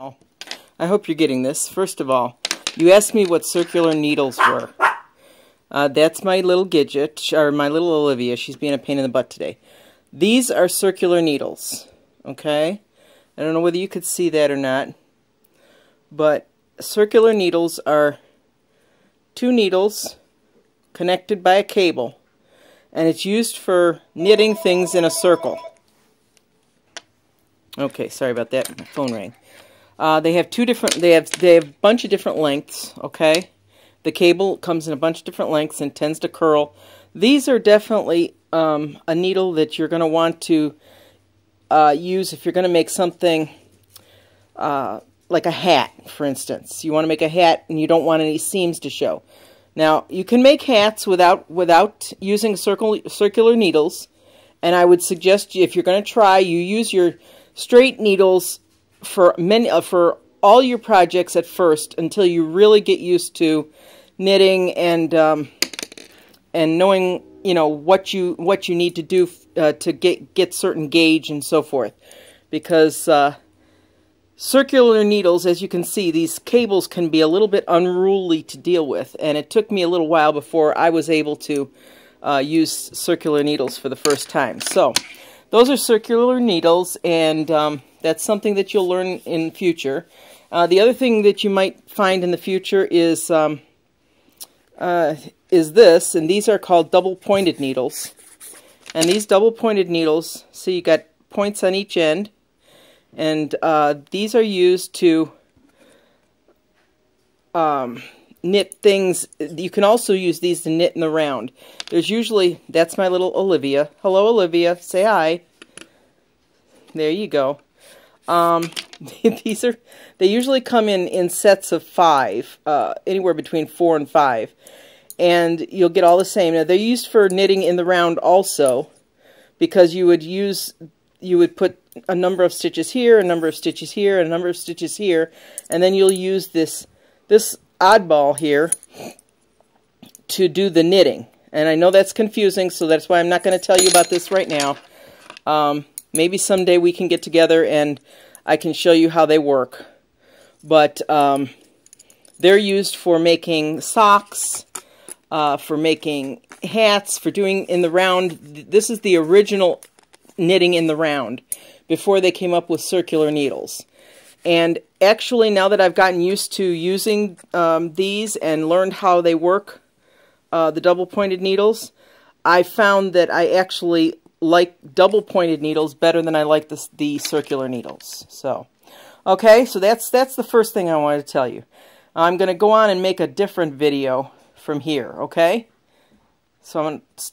I hope you're getting this. First of all, you asked me what circular needles were. That's my little Gidget, or my little Olivia. She's being a pain in the butt today. These are circular needles, okay? I don't know whether you could see that or not, but circular needles are two needles connected by a cable, and it's used for knitting things in a circle. Okay, sorry about that. My phone rang. They have a bunch of different lengths, okay? The cable comes in a bunch of different lengths and tends to curl. These are definitely a needle that you're going to want to use if you're going to make something like a hat, for instance. You want to make a hat and you don't want any seams to show. Now, you can make hats without using circular needles, and I would suggest if you're going to try, you use your straight needles for all your projects at first until you really get used to knitting and knowing, you know, what you need to do to get certain gauge and so forth. Because circular needles, as you can see, these cables can be a little bit unruly to deal with, and it took me a little while before I was able to use circular needles for the first time. So those are circular needles, and that's something that you'll learn in future. The other thing that you might find in the future is this, and these are called double-pointed needles. And these double-pointed needles, so you got points on each end, and these are used to knit things. You can also use these to knit in the round. There's usually, that's my little Olivia. Hello, Olivia. Say hi. There you go. They usually come in sets of 5, anywhere between 4 and 5, and you'll get all the same. Now, they're used for knitting in the round also, because you would put a number of stitches here, a number of stitches here, and a number of stitches here, and then you'll use this oddball here to do the knitting. And I know that's confusing, so that's why I'm not going to tell you about this right now. Maybe someday we can get together and I can show you how they work. But they're used for making socks, for making hats, for doing in the round. This is the original knitting in the round before they came up with circular needles. And actually, now that I've gotten used to using these and learned how they work, the double-pointed needles, I found that I actually like double-pointed needles better than I like the circular needles. So, okay, so that's the first thing I wanted to tell you. I'm going to go on and make a different video from here, okay? So I'm going to